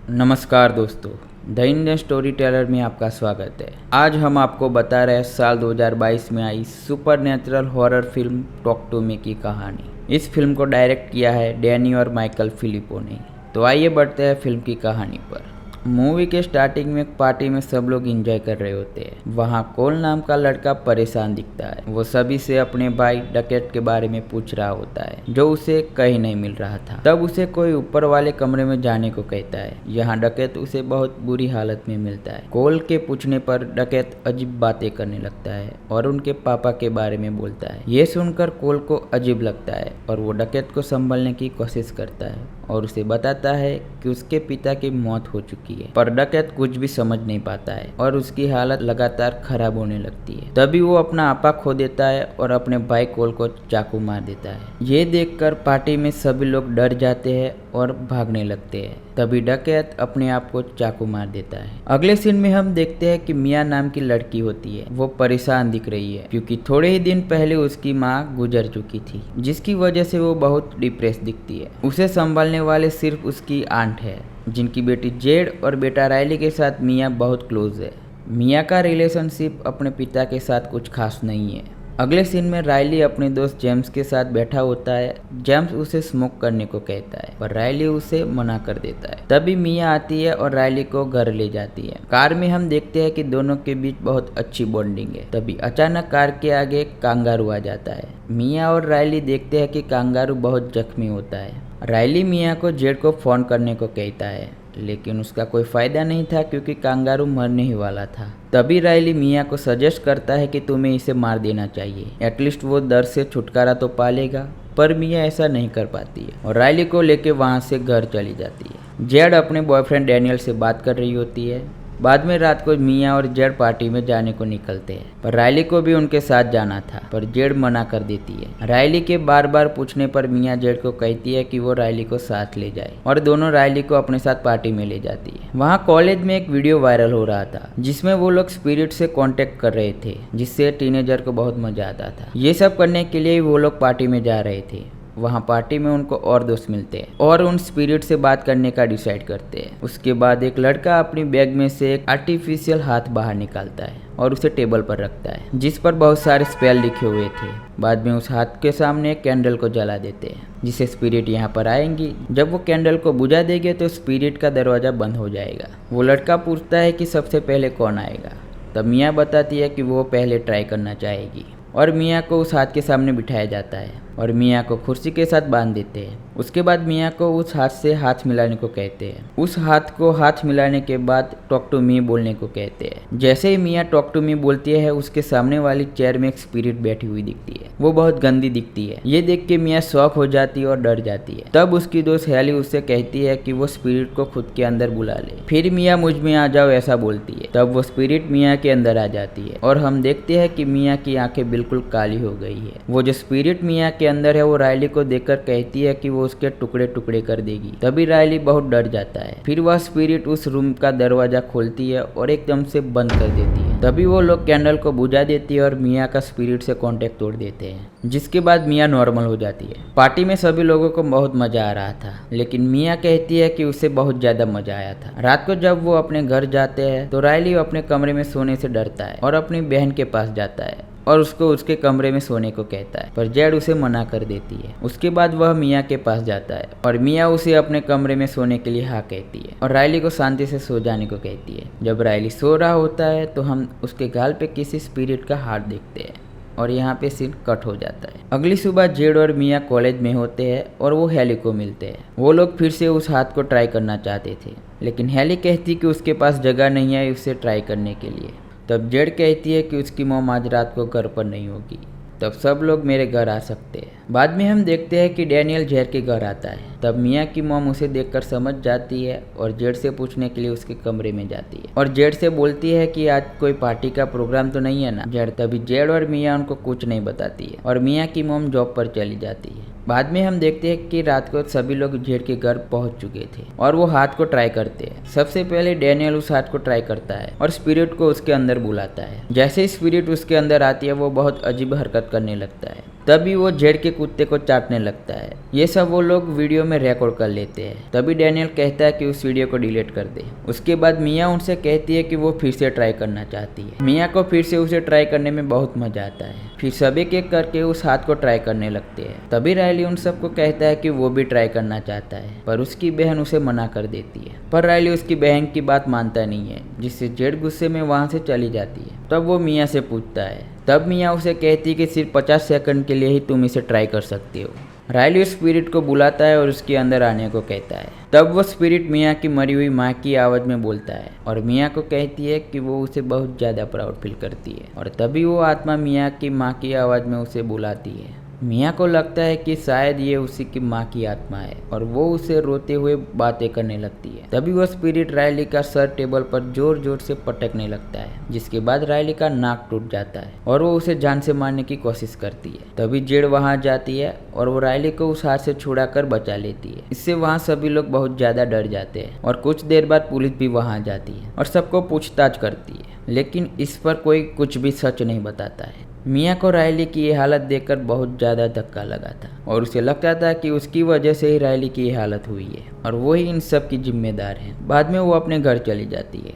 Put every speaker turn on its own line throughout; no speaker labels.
नमस्कार दोस्तों, the Indian story teller में आपका स्वागत है। आज हम आपको बता रहे हैं साल 2022 में आई supernatural horror film talk to me की कहानी। इस फिल्म को डायरेक्ट किया है डैनी और माइकल फिलिपो ने। तो आइए बढ़ते हैं फिल्म की कहानी पर। मूवी के स्टार्टिंग में एक पार्टी में सब लोग एंजॉय कर रहे होते हैं। वहाँ कोल नाम का लड़का परेशान दिखता है। वो सभी से अपने भाई डकैत के बारे में पूछ रहा होता है जो उसे कहीं नहीं मिल रहा था। तब उसे कोई ऊपर वाले कमरे में जाने को कहता है। यहाँ डकैत उसे बहुत बुरी हालत में मिलता है। कोल के पूछने पर डकैत अजीब बातें करने लगता है और उनके पापा के बारे में बोलता है। ये सुनकर कोल को अजीब लगता है और वो डकैत को संभलने की कोशिश करता है और उसे बताता है कि उसके पिता की मौत हो चुकी है। पर डकैत कुछ भी समझ नहीं पाता है और उसकी हालत लगातार खराब होने लगती है। तभी वो अपना आपा खो देता है और अपने भाई कोल को चाकू मार देता है। ये देखकर पार्टी में सभी लोग डर जाते हैं और भागने लगते हैं। तभी डकैत अपने आप को चाकू मार देता है। अगले सीन में हम देखते हैं कि मिया नाम की लड़की होती है। वो परेशान दिख रही है क्योंकि थोड़े ही दिन पहले उसकी माँ गुजर चुकी थी, जिसकी वजह से वो बहुत डिप्रेस दिखती है। उसे संभालने वाले सिर्फ उसकी आंट है, जिनकी बेटी जेड और बेटा रायली के साथ मिया बहुत क्लोज है। मिया का रिलेशनशिप अपने पिता के साथ कुछ खास नहीं है। अगले सीन में रायली अपने दोस्त जेम्स के साथ बैठा होता है। जेम्स उसे स्मोक करने को कहता है पर रायली उसे मना कर देता है। तभी मिया आती है और रायली को घर ले जाती है। कार में हम देखते हैं कि दोनों के बीच बहुत अच्छी बॉन्डिंग है। तभी अचानक कार के आगे एक कांगारू आ जाता है। मिया और रायली देखते हैं कि कांगारू बहुत जख्मी होता है। रायली मिया को जेड को फोन करने को कहता है, लेकिन उसका कोई फायदा नहीं था क्योंकि कांगारू मरने ही वाला था। तभी रायली मिया को सजेस्ट करता है कि तुम्हें इसे मार देना चाहिए, एटलीस्ट वो दर्द से छुटकारा तो पा लेगा। पर मिया ऐसा नहीं कर पाती है और रायली को लेके वहाँ से घर चली जाती है। जेड अपने बॉयफ्रेंड डैनियल से बात कर रही होती है। बाद में रात को मिया और जेड पार्टी में जाने को निकलते हैं, पर रायली को भी उनके साथ जाना था, पर जेड मना कर देती है। रायली के बार बार पूछने पर मिया जेड को कहती है कि वो रायली को साथ ले जाए और दोनों रायली को अपने साथ पार्टी में ले जाती है। वहाँ कॉलेज में एक वीडियो वायरल हो रहा था जिसमें वो लोग स्पिरिट से कांटेक्ट कर रहे थे, जिससे टीनेजर को बहुत मजा आता था। ये सब करने के लिए वो लोग पार्टी में जा रहे थे। वहाँ पार्टी में उनको और दोस्त मिलते हैं और उन स्पिरिट से बात करने का डिसाइड करते हैं। उसके बाद एक लड़का अपनी बैग में से एक आर्टिफिशियल हाथ बाहर निकालता है और उसे टेबल पर रखता है, जिस पर बहुत सारे स्पेल लिखे हुए थे। बाद में उस हाथ के सामने एक कैंडल को जला देते हैं, जिससे स्पिरिट यहाँ पर आएंगी। जब वो कैंडल को बुझा देंगे तो स्पिरिट का दरवाजा बंद हो जाएगा। वो लड़का पूछता है कि सबसे पहले कौन आएगा। तब मिया बताती है कि वो पहले ट्राई करना चाहेगी और मिया को उस हाथ के सामने बिठाया जाता है और मिया को कुर्सी के साथ बांध देते हैं। उसके बाद मिया को उस हाथ से हाथ मिलाने को कहते हैं। उस हाथ को हाथ मिलाने के बाद टॉक टू मी बोलने को कहते हैं। जैसे ही मिया टॉक टू मी बोलती है, उसके सामने वाली चेयर में एक स्पिरिट बैठी हुई दिखती है। वो बहुत गंदी दिखती है। ये देख के मिया शॉक हो जाती है और डर जाती है। तब उसकी दोस्त हैली उससे कहती है कि वो स्पिरिट को खुद के अंदर बुला ले। फिर मिया मुझ में आ जाओ ऐसा बोलती है। तब वो स्पिरिट मिया के अंदर आ जाती है और हम देखते हैं कि मिया की आंखें बिल्कुल काली हो गई है। वो जो स्पिरिट मिया के अंदर है वो रायली को देखकर कहती है कि वो उसके टुकड़े टुकड़े कर देगी। तभी रायली बहुत डर जाता है। फिर वह स्पिरिट उस रूम का दरवाजा खोलती है और एकदम से बंद कर देती है। तभी वो लोग कैंडल को बुझा देती है और मिया का स्पिरिट से कांटेक्ट तोड़ देते हैं, जिसके बाद मिया नॉर्मल हो जाती है। पार्टी में सभी लोगों को बहुत मजा आ रहा था, लेकिन मिया कहती है कि उसे बहुत ज्यादा मजा आया था। रात को जब वो अपने घर जाते हैं तो रायली अपने कमरे में सोने से डरता है और अपनी बहन के पास जाता है और उसको उसके कमरे में सोने को कहता है, पर जेड उसे मना कर देती है। उसके बाद वह मिया के पास जाता है और मिया उसे अपने कमरे में सोने के लिए हाँ कहती है और रायली को शांति से सो जाने को कहती है। जब रायली सो रहा होता है तो हम उसके गाल पे किसी स्पिरिट का हाथ देखते हैं और यहाँ पे सीन कट हो जाता है। अगली सुबह जेड और मिया कॉलेज में होते हैं और वो हैली को मिलते हैं। वो लोग फिर से उस हाथ को ट्राई करना चाहते थे, लेकिन हैली कहती कि उसके पास जगह नहीं है उसे ट्राई करने के लिए। तब जेड कहती है कि उसकी मॉम आज रात को घर पर नहीं होगी, तब सब लोग मेरे घर आ सकते हैं। बाद में हम देखते हैं कि डैनियल जेड के घर आता है। तब मिया की मॉम उसे देखकर समझ जाती है और जेड से पूछने के लिए उसके कमरे में जाती है और जेड से बोलती है कि आज कोई पार्टी का प्रोग्राम तो नहीं है ना। तभी जेड और मिया उनको कुछ नहीं बताती है और मिया की मॉम जॉब पर चली जाती है। बाद में हम देखते हैं कि रात को सभी लोग जेड के घर पहुंच चुके थे और वो हाथ को ट्राई करते हैं। सबसे पहले डैनियल उस हाथ को ट्राई करता है और स्पिरिट को उसके अंदर बुलाता है। जैसे ही स्पिरिट उसके अंदर आती है वो बहुत अजीब हरकत करने लगता है। तभी वो जेड के कुत्ते को चाटने लगता है। ये सब वो लोग वीडियो में रिकॉर्ड कर लेते हैं। तभी डैनियल कहता है कि उस वीडियो को डिलीट कर दे। उसके बाद मिया उनसे कहती है कि वो फिर से ट्राई करना चाहती है। मिया को फिर से उसे ट्राई करने में बहुत मजा आता है। फिर सभी एक करके उस हाथ को ट्राई करने लगते हैं। तभी रायली उन सबको कहता है कि वो भी ट्राई करना चाहता है, पर उसकी बहन उसे मना कर देती है। पर रायली उसकी बहन की बात मानता नहीं है, जिससे जेड गुस्से में वहाँ से चली जाती है। तब वो मिया से पूछता है। तब मिया उसे कहती है कि सिर्फ 50 सेकंड के लिए ही तुम इसे ट्राई कर सकती हो। रायली उस स्पिरिट को बुलाता है और उसके अंदर आने को कहता है। तब वो स्पिरिट मिया की मरी हुई माँ की आवाज़ में बोलता है और मिया को कहती है कि वो उसे बहुत ज़्यादा प्राउड फील करती है। और तभी वो आत्मा मिया की माँ की आवाज़ में उसे बुलाती है। मिया को लगता है कि शायद ये उसी की माँ की आत्मा है और वो उसे रोते हुए बातें करने लगती है। तभी वो स्पिरिट रायली का सर टेबल पर जोर जोर से पटकने लगता है, जिसके बाद रायली का नाक टूट जाता है और वो उसे जान से मारने की कोशिश करती है। तभी जेड वहाँ जाती है और वो रायली को उस हाथ से छुड़ा कर बचा लेती है। इससे वहाँ सभी लोग बहुत ज़्यादा डर जाते हैं और कुछ देर बाद पुलिस भी वहाँ जाती है और सबको पूछताछ करती है, लेकिन इस पर कोई कुछ भी सच नहीं बताता है। मिया को रायली की ये हालत देखकर बहुत ज़्यादा धक्का लगा था और उसे लगता था कि उसकी वजह से ही रायली की ये हालत हुई है और वो ही इन सब की जिम्मेदार है। बाद में वो अपने घर चली जाती है।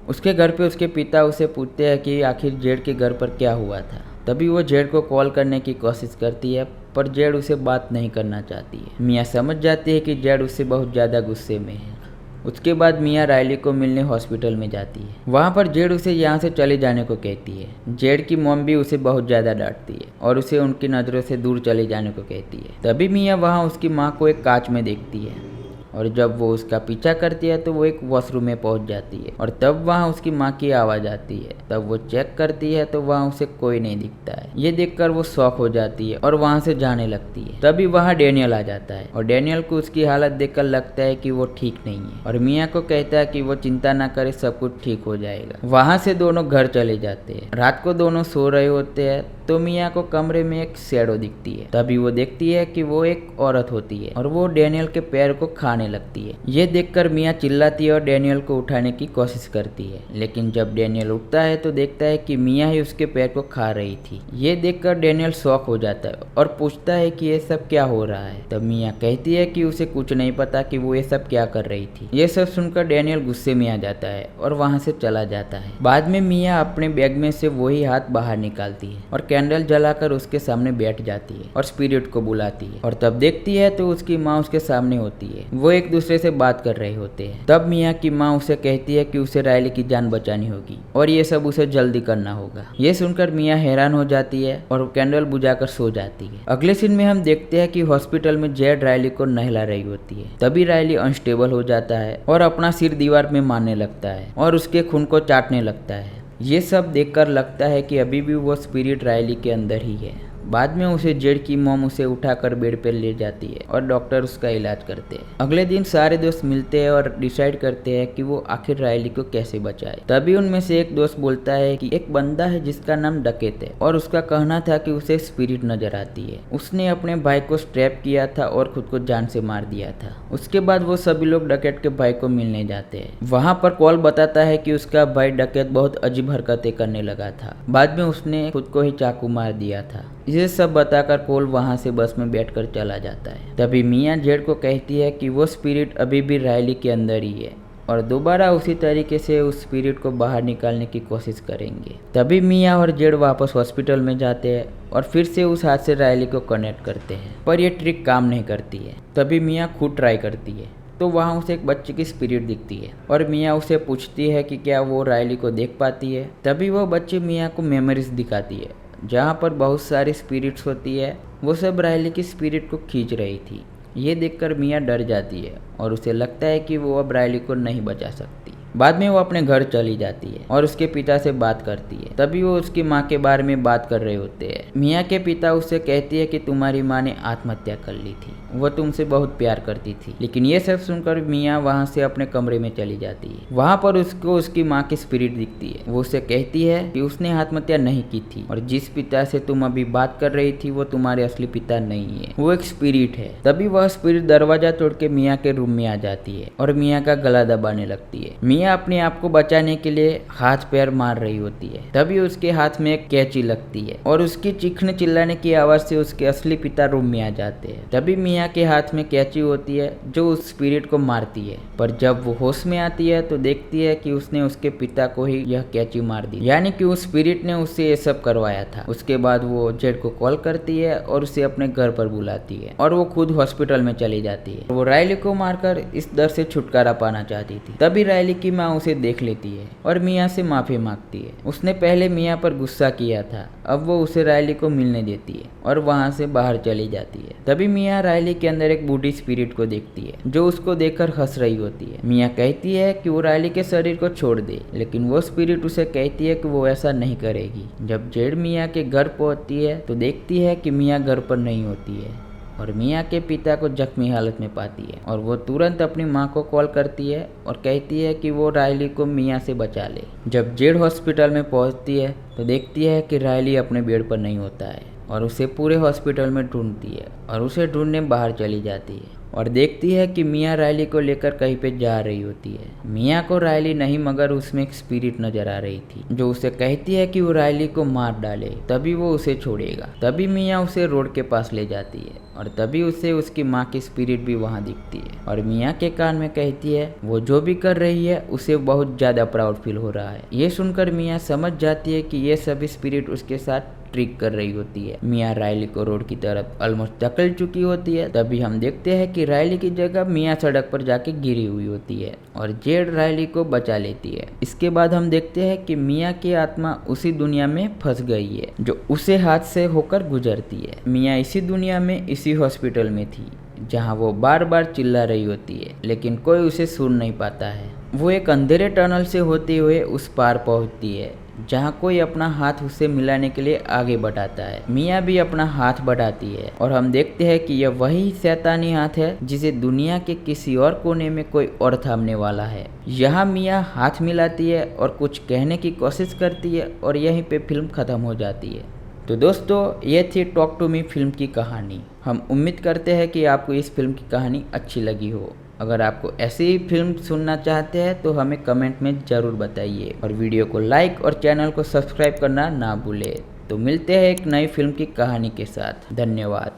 उसके घर पे उसके पिता उसे पूछते हैं कि आखिर जेड के घर पर क्या हुआ था। तभी वो जेड को कॉल करने की कोशिश करती है, पर जेड उसे बात नहीं करना चाहती है। मिया समझ जाती है कि जेड उससे बहुत ज़्यादा गुस्से में है। उसके बाद मिया रायली को मिलने हॉस्पिटल में जाती है। वहाँ पर जेड उसे यहाँ से चले जाने को कहती है। जेड की मॉम भी उसे बहुत ज़्यादा डांटती है और उसे उनकी नज़रों से दूर चले जाने को कहती है। तभी मिया वहाँ उसकी माँ को एक कांच में देखती है और जब वो उसका पीछा करती है तो वो एक वॉशरूम में पहुंच जाती है और तब वहाँ उसकी माँ की आवाज़ आती है। तब वो चेक करती है तो वहाँ उसे कोई नहीं दिखता है। ये देखकर वो शॉक हो जाती है और वहाँ से जाने लगती है। तभी वहाँ डैनियल आ जाता है और डैनियल को उसकी हालत देखकर लगता है कि वो ठीक नहीं है और मिया को कहता है कि वो चिंता ना करे, सब कुछ ठीक हो जाएगा। वहाँ से दोनों घर चले जाते हैं। रात को दोनों सो रहे होते हैं तो मिया को कमरे में एक शैडो दिखती है। तभी वो देखती है कि वो एक औरत होती है और वो डैनियल के पैर को खाने लगती है। ये देखकर मिया चिल्लाती है और डैनियल को उठाने की कोशिश करती है, लेकिन जब डैनियल उठता है तो देखता है कि मिया ही उसके पैर को खा रही थी। ये देखकर डैनियल शॉक हो जाता है और पूछता है कि ये सब क्या हो रहा है। तब मिया कहती है कि उसे कुछ नहीं पता कि वो ये सब क्या कर रही थी। ये सब सुनकर डैनियल गुस्से में आ जाता है और वहाँ से चला जाता है। बाद में मिया अपने बैग में से वही हाथ बाहर निकालती है और कैंडल जलाकर उसके सामने बैठ जाती है और स्पिरिट को बुलाती है और तब देखती है तो उसकी माँ उसके सामने होती है। वो एक दूसरे से बात कर रहे होते हैं। तब मिया की माँ उसे कहती है कि उसे रायली की जान बचानी होगी और ये सब उसे जल्दी करना होगा। ये सुनकर मिया हैरान हो जाती है और कैंडल बुझाकर सो जाती है। अगले सीन में हम देखते हैं कि हॉस्पिटल में जेड रायली को नहला रही होती है। तभी रायली अनस्टेबल हो जाता है और अपना सिर दीवार में मारने लगता है और उसके खून को चाटने लगता है। ये सब देखकर लगता है कि अभी भी वो स्पिरिट रायली के अंदर ही है। बाद में उसे जेड की मॉम उसे उठाकर बेड पर ले जाती है और डॉक्टर उसका इलाज करते हैं। अगले दिन सारे दोस्त मिलते हैं और डिसाइड करते हैं कि वो आखिर रायली को कैसे बचाए। तभी उनमें से एक दोस्त बोलता है कि एक बंदा है जिसका नाम डकैत है और उसका कहना था कि उसे स्पिरिट नजर आती है। उसने अपने भाई को स्ट्रैप किया था और खुद को जान से मार दिया था। उसके बाद वो सभी लोग डकैत के भाई को मिलने जाते हैं। वहाँ पर कॉल बताता है कि उसका भाई डकैत बहुत अजीब हरकतें करने लगा था। बाद में उसने खुद को ही चाकू मार दिया था। ये सब बताकर कोल वहाँ से बस में बैठकर चला जाता है। तभी मिया जेड को कहती है कि वो स्पिरिट अभी भी रायली के अंदर ही है और दोबारा उसी तरीके से उस स्पिरिट को बाहर निकालने की कोशिश करेंगे। तभी मिया और जेड वापस हॉस्पिटल में जाते हैं और फिर से उस हाथ से रायली को कनेक्ट करते हैं, पर यह ट्रिक काम नहीं करती है। तभी मिया खुद ट्राई करती है तो वहाँ उसे एक बच्चे की स्पिरिट दिखती है और मिया उसे पूछती है कि क्या वो रायली को देख पाती है। तभी वो बच्चे मिया को मेमोरीज दिखाती है जहाँ पर बहुत सारी स्पिरिट्स होती है। वो सब रायली की स्पिरिट को खींच रही थी। ये देखकर मिया डर जाती है और उसे लगता है कि वो अब रायली को नहीं बचा सकती। बाद में वो अपने घर चली जाती है और उसके पिता से बात करती है। तभी वो उसकी माँ के बारे में बात कर रहे होते हैं। मिया के पिता उससे कहती है कि तुम्हारी माँ ने आत्महत्या कर ली थी, वो तुमसे बहुत प्यार करती थी। लेकिन ये सब सुनकर मिया वहाँ से अपने कमरे में चली जाती है। वहाँ पर उसको उसकी माँ की स्पिरिट दिखती है। वो उसे कहती है कि उसने आत्महत्या नहीं की थी और जिस पिता से तुम अभी बात कर रही थी वो तुम्हारे असली पिता नहीं है, वो एक स्पिरिट है। तभी वह स्पिरिट दरवाजा तोड़ के मिया के रूम में आ जाती है और मिया का गला दबाने लगती है। मिया अपने आप को बचाने के लिए हाथ पैर मार रही होती है। तभी उसके हाथ में एक कैंची लगती है और उसकी चीखने चिल्लाने की आवाज से उसके असली पिता रूम में आ जाते हैं। तभी मिया के हाथ में कैंची होती है जो उस स्पिरिट को मारती है, पर जब वो होश में आती है तो देखती है कि उसने उसके पिता को ही यह कैंची मार दी, यानी कि उस स्पिरिट ने उससे ये सब करवाया था। उसके बाद वो जेड को कॉल करती है और उसे अपने घर पर बुलाती है और वो खुद हॉस्पिटल में चली जाती है। वो रायली को मारकर इस दर्द से छुटकारा पाना चाहती थी। तभी रायली की माँ उसे देख लेती है और मिया से माफी मांगती है। उसने पहले मिया पर गुस्सा किया था, अब वो उसे रायली को मिलने देती है और वहाँ से बाहर चली जाती है। तभी मिया रायली के अंदर एक बूढ़ी स्पिरिट को देखती है जो उसको देखकर हंस रही होती है। मिया कहती है कि वो रायली के शरीर को छोड़ दे, लेकिन वो स्पिरिट उसे कहती है कि वो ऐसा नहीं करेगी। जब जेड मिया के घर पहुंचती है तो देखती है कि मिया घर पर नहीं होती है और मिया के पिता को जख्मी हालत में पाती है और वो तुरंत अपनी माँ को कॉल करती है और कहती है कि वो रायली को मिया से बचा ले। जब जेड हॉस्पिटल में पहुंचती है तो देखती है कि रायली अपने बेड पर नहीं होता है और उसे पूरे हॉस्पिटल में ढूंढती है और उसे ढूंढने बाहर चली जाती है और देखती है कि मिया रायली को लेकर कहीं पे जा रही होती है। मिया को रायली नहीं मगर उसमें एक स्पिरिट नजर आ रही थी जो उसे कहती है कि वो रायली को मार डाले तभी वो उसे छोड़ेगा। तभी मिया उसे रोड के पास ले जाती है और तभी उसे उसकी माँ की स्पिरिट भी वहाँ दिखती है और मिया के कान में कहती है वो जो भी कर रही है उसे बहुत ज्यादा प्राउड फील हो रहा है। ये सुनकर मिया समझ जाती है कि ये सभी स्पिरिट उसके साथ ट्रिक कर रही होती है। मिया रायली को रोड की तरफ ऑलमोस्ट धकेल चुकी होती है। तभी हम देखते हैं कि रायली की जगह मिया सड़क पर जाके गिरी हुई होती है और जेड रायली को बचा लेती है। इसके बाद हम देखते हैं कि मिया की आत्मा उसी दुनिया में फंस गई है जो उसे हाथ से होकर गुजरती है। मिया इसी दुनिया में इसी हॉस्पिटल में थी जहाँ वो बार बार चिल्ला रही होती है लेकिन कोई उसे सुन नहीं पाता है। वो एक अंधेरे टनल से होते हुए उस पार पहुँचती है जहाँ कोई अपना हाथ उसे मिलाने के लिए आगे बढ़ाता है। मिया भी अपना हाथ बढ़ाती है और हम देखते हैं कि यह वही शैतानी हाथ है जिसे दुनिया के किसी और कोने में कोई और थामने वाला है। यहाँ मिया हाथ मिलाती है और कुछ कहने की कोशिश करती है और यहीं पे फिल्म खत्म हो जाती है। तो दोस्तों ये थी टॉक टू मी फिल्म की कहानी। हम उम्मीद करते हैं कि आपको इस फिल्म की कहानी अच्छी लगी हो। अगर आपको ऐसी ही फिल्म सुनना चाहते हैं तो हमें कमेंट में ज़रूर बताइए और वीडियो को लाइक और चैनल को सब्सक्राइब करना ना भूलें। तो मिलते हैं एक नई फिल्म की कहानी के साथ। धन्यवाद।